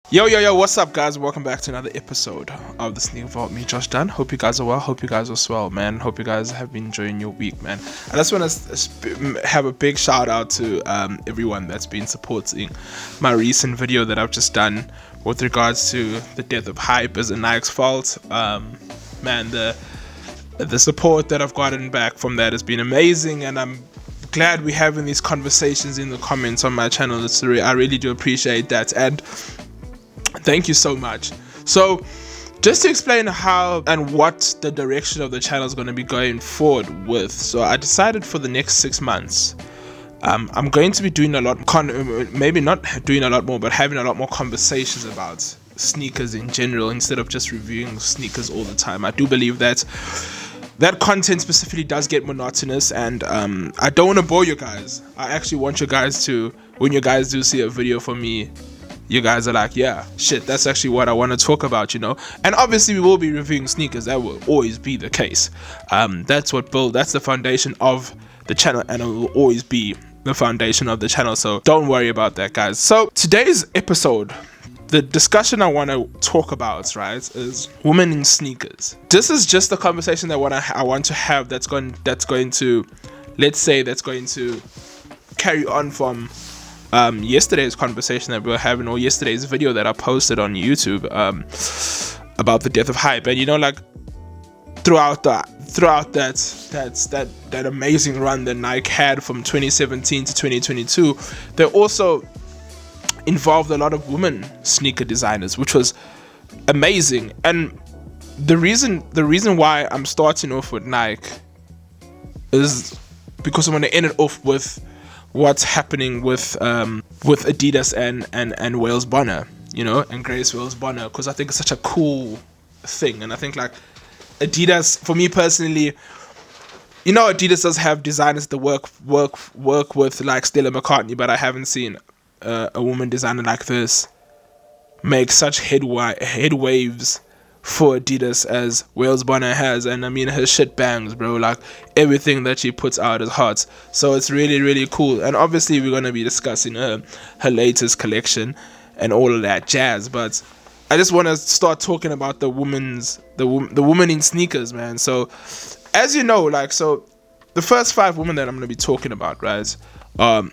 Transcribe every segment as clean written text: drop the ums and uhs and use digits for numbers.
Yo, what's up, guys? Welcome back to another episode of the Sneakervault. Me, Josh Dunn. Hope you guys are well. Hope you guys are swell, man. Hope you guys have been enjoying your week, man. I just want to have a big shout out to everyone that's been supporting my recent video that I've just done with regards to the death of Hype. Is it Nike's fault? Man, the support that I've gotten back from that has been amazing, and I'm glad we're having these conversations in the comments on my channel. I really do appreciate that, and thank you so much. So just to explain how and what the direction of the channel is going to be going forward with, so I decided for the next 6 months I'm going to be doing a lot, maybe not doing a lot more, but having a lot more conversations about sneakers in general instead of just reviewing sneakers all the time. I do believe that content specifically does get monotonous, and I don't want to bore you guys. I actually want you guys to, when you guys do see a video from me, you guys are like, yeah, shit, that's actually what I want to talk about, you know. And obviously we will be reviewing sneakers. That will always be the case. That's the foundation of the channel, and it will always be the foundation of the channel. So don't worry about that, guys. So today's episode, the discussion I want to talk about, right, is women in sneakers. This is just the conversation that I want to have that's going to carry on from yesterday's conversation that we were having, or yesterday's video that I posted on YouTube about the death of Hype. And you know, like throughout that amazing run that Nike had from 2017 to 2022, they also involved a lot of women sneaker designers, which was amazing. And the reason why I'm starting off with Nike is because I want to end it off with what's happening with Adidas and Wales Bonner, you know, and Grace Wales Bonner, because I think it's such a cool thing. And I think, like, Adidas, for me personally, you know, Adidas does have designers that work with, like Stella McCartney, but I haven't seen a woman designer like this make such head waves for Adidas as Wales Bonner has. And I mean, her shit bangs, bro. Like, everything that she puts out is hot. So it's really, really cool. And obviously we're going to be discussing her latest collection and all of that jazz. But I just want to start talking about the woman in sneakers, man. So as you know, like, so the first 5 women that I'm going to be talking about, right, the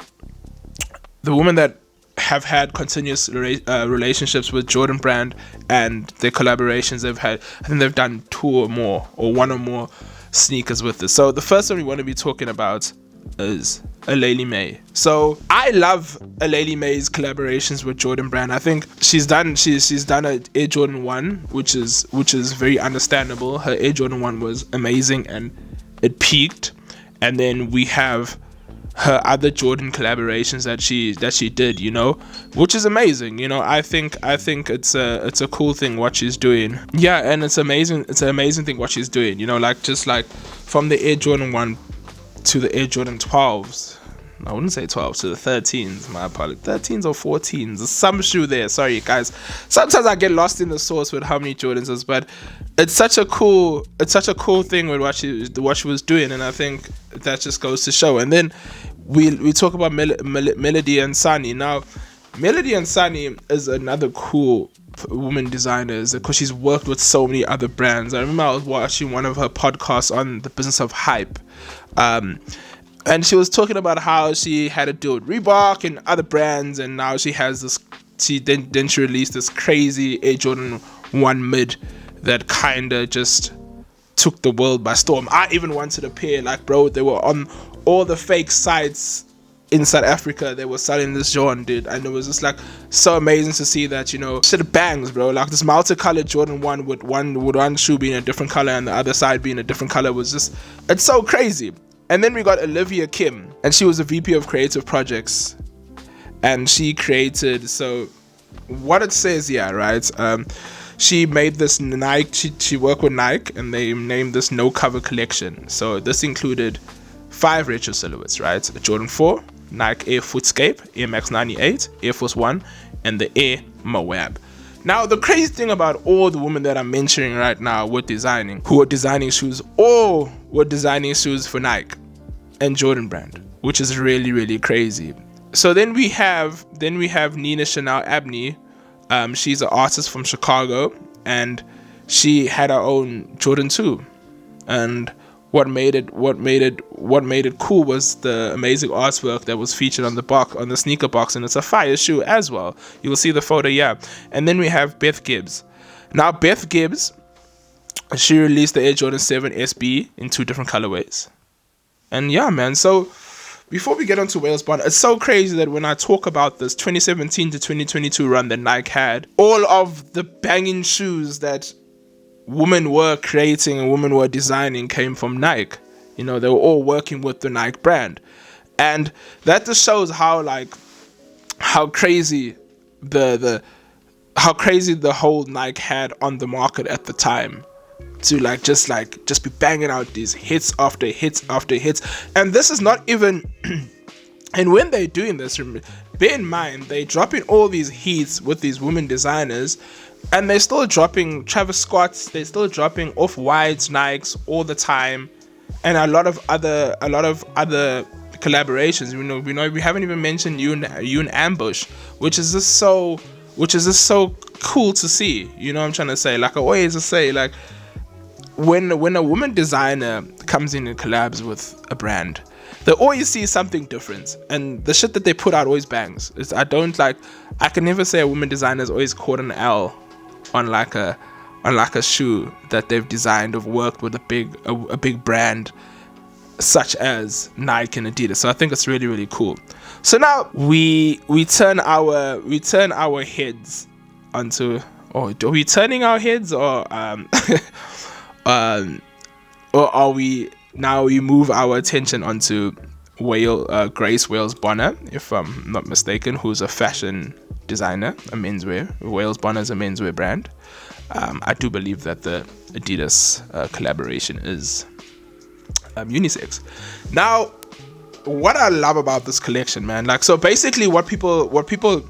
women that have had continuous relationships with Jordan Brand and their collaborations they've had. I think they've done 2 or more, or 1 or more sneakers with this. So the first one we want to be talking about is Aleli May. So I love Aleli May's collaborations with Jordan Brand. I think she's done an Air Jordan 1, which is very understandable. Her Air Jordan 1 was amazing and it peaked. And then we have her other Jordan collaborations that she did, you know, which is amazing. You know, I think it's a cool thing what she's doing. Yeah, and it's amazing. It's an amazing thing what she's doing. You know, like, just like from the Air Jordan 1 to the Air Jordan 12s. I wouldn't say 12, to the 13s. My apologies, 13s or 14s. There's some shoe there. Sorry, guys. Sometimes I get lost in the source with how many Jordans is, but it's such a cool thing with what she was doing, and I think that just goes to show. And then we talk about Melody and Sunny. Now, Melody and Sunny is another cool woman designer because she's worked with so many other brands. I remember I was watching one of her podcasts on the business of hype. And she was talking about how she had to deal with Reebok and other brands, and now she has this. She released this crazy Air Jordan 1 mid that kinda just took the world by storm. I even wanted a pair, like, bro. They were on all the fake sites in South Africa. They were selling this Jordan, dude, and it was just like so amazing to see that, you know, shit bangs, bro. Like, this multicolored Jordan 1 with one shoe being a different color and the other side being a different color was just, it's so crazy. And then we got Olivia Kim, and she was a VP of Creative Projects, and she created, so what it says here, right? She made this Nike, she worked with Nike, and they named this No Cover collection. So this included 5 retro silhouettes, right? A Jordan 4, Nike Air Footscape, Air Max 98, Air Force 1, and the Air Moab. Now, the crazy thing about all the women that I'm mentioning right now who are designing shoes, all were designing shoes for Nike and Jordan Brand, which is really, really crazy. So then we have Nina Chanel Abney, She's an artist from Chicago, and she had her own Jordan 2. And what made it cool was the amazing artwork that was featured on the sneaker box, and it's a fire shoe as well. You will see the photo, yeah. And then we have Beth Gibbs. Now Beth Gibbs, she released the Air Jordan 7 SB in 2 different colorways. And yeah, man, so before we get onto Wales Bonner, it's so crazy that when I talk about this 2017 to 2022 run that Nike had, all of the banging shoes that women were creating and women were designing came from Nike. You know, they were all working with the Nike brand. And that just shows how crazy the whole Nike had on the market at the time, to just be banging out these hits after hits after hits. And this is not even and when they're doing this, bear in mind, they're dropping all these hits with these women designers, and they're still dropping Travis Scott's, they're still dropping Off-White's, Nikes all the time, and a lot of other collaborations. We haven't even mentioned you and Ambush, which is just so cool to see. You know what I'm trying to say? Like I always say, like when a woman designer comes in and collabs with a brand, they always see something different, and the shit that they put out always bangs. I can never say a woman designer is always caught an L on like a shoe that they've designed or worked with a big brand such as Nike and Adidas. So I think it's really, really cool. So now we turn our heads onto, or are we turning our heads, or or are we move our attention onto Grace Wales Bonner, if I'm not mistaken, who's a fashion designer, a menswear. Wales Bonner is a menswear brand. I do believe that the Adidas collaboration is unisex. Now, what I love about this collection, man, so basically what people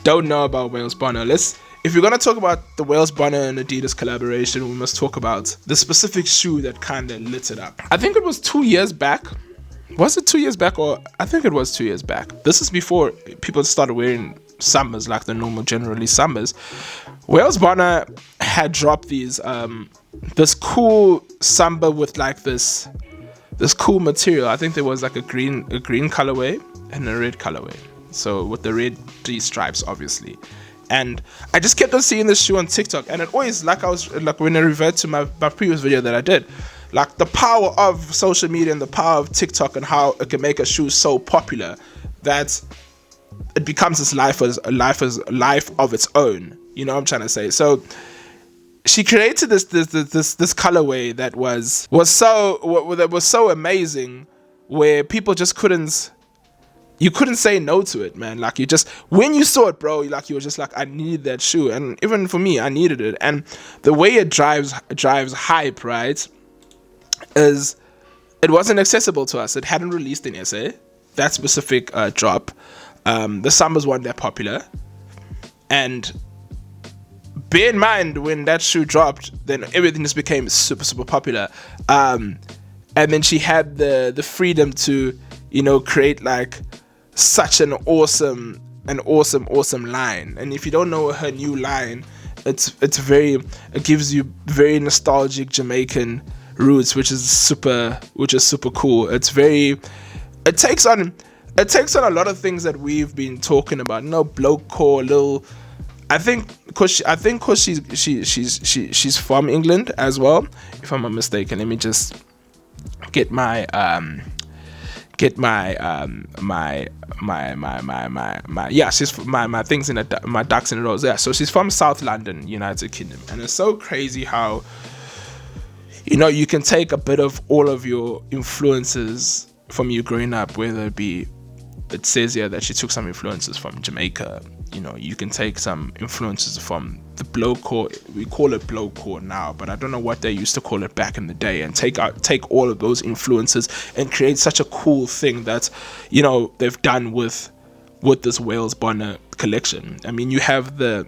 don't know about Wales Bonner, if you're going to talk about the Wales Bonner and Adidas collaboration, we must talk about the specific shoe that kind of lit it up. I think it was 2 years back. Was it 2 years back? Or I think it was 2 years back. This is before people started wearing Summers, like the normal generally Summers. Wales Bonner had dropped these this cool Samba with like this cool material. I think there was like a green colorway and a red colorway. So with the red 3 stripes, obviously. And I just kept on seeing this shoe on TikTok, and it always, when I revert to my previous video that I did, like the power of social media and the power of TikTok and how it can make a shoe so popular that it becomes this life of its own. You know what I'm trying to say? So she created this colorway that was so amazing, where people just couldn't say no to it, man. Like, when you saw it, bro, you were just like, I need that shoe. And even for me, I needed it. And the way it drives hype, right, is it wasn't accessible to us. It hadn't released in SA, that specific drop. The Summers weren't that popular. And bear in mind, when that shoe dropped, then everything just became super, super popular. And then she had the freedom to, create like such an awesome line. And if you don't know her new line, it gives you very nostalgic Jamaican roots, which is super cool. It takes on a lot of things that we've been talking about, bloke core, little. I think because she's from England as well, if I'm not mistaken. Let me just get my she's my things in my ducks in a row. Yeah, so she's from South London, United Kingdom, and it's so crazy how you can take a bit of all of your influences from you growing up, whether it says here that she took some influences from Jamaica. You can take some influences from the blowcore. We call it blowcore now, but I don't know what they used to call it back in the day, and take all of those influences and create such a cool thing that they've done with this Wales Bonner collection. I mean, you have this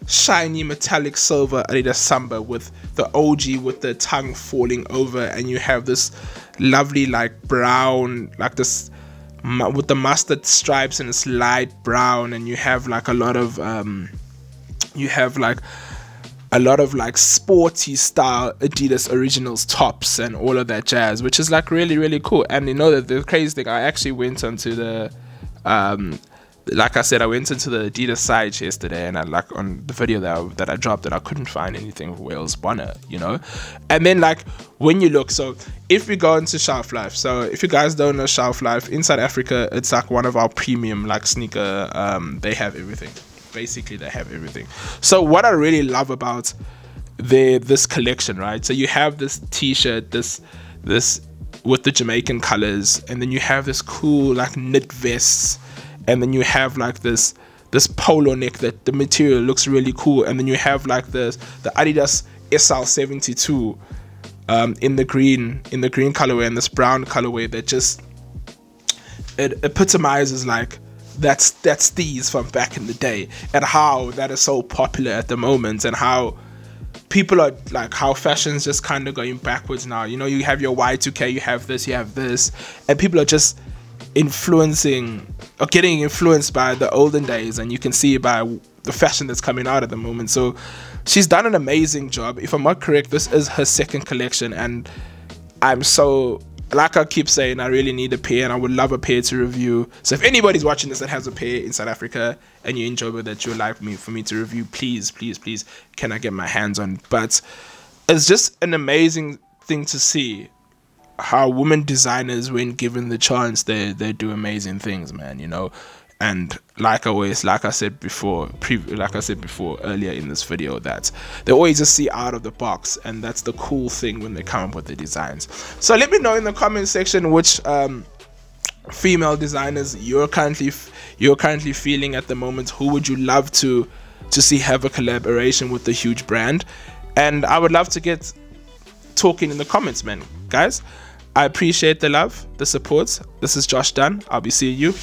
shiny metallic silver Adidas Samba with the OG with the tongue falling over, and you have this lovely like brown, like this with the mustard stripes, and it's light brown, and you have like a lot of like sporty style Adidas Originals tops and all of that jazz, which is like really, really cool. And you know that the crazy thing, I actually went onto the like I said, I went into the Adidas site yesterday, and I like on the video that I dropped, that I couldn't find anything of Wales Bonner, you know. And then like when you look, so if we go into Shelf Life, so if you guys don't know Shelf Life, in South Africa, it's like one of our premium like sneaker, they have everything. Basically they have everything. So what I really love about this collection, right? So you have this t-shirt, this with the Jamaican colors, and then you have this cool like knit vests, and then you have like this polo neck that the material looks really cool, and then you have like the Adidas SL72 in the green colorway and this brown colorway that just, it epitomizes like that's these from back in the day, and how that is so popular at the moment, and how people are like, how fashion's just kind of going backwards now. You know, you have your Y2K, you have this, and people are just influencing or getting influenced by the olden days, and you can see by the fashion that's coming out at the moment. So she's done an amazing job. If I'm not correct, this is her second collection, and I'm so, like I keep saying, I really need a pair, and I would love a pair to review. So if anybody's watching this that has a pair in South Africa and you enjoy it, that you'd like for me to review, please can I get my hands on. But it's just an amazing thing to see how women designers, when given the chance, they do amazing things, man, you know. And like I said before earlier in this video, that they always just see out of the box, and that's the cool thing when they come up with the designs. So let me know in the comment section which female designers you're currently feeling at the moment. Who would you love to see have a collaboration with the huge brand? And I would love to get talking in the comments, man. Guys, I appreciate the love, the support. This is Josh Dunn. I'll be seeing you.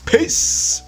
Peace.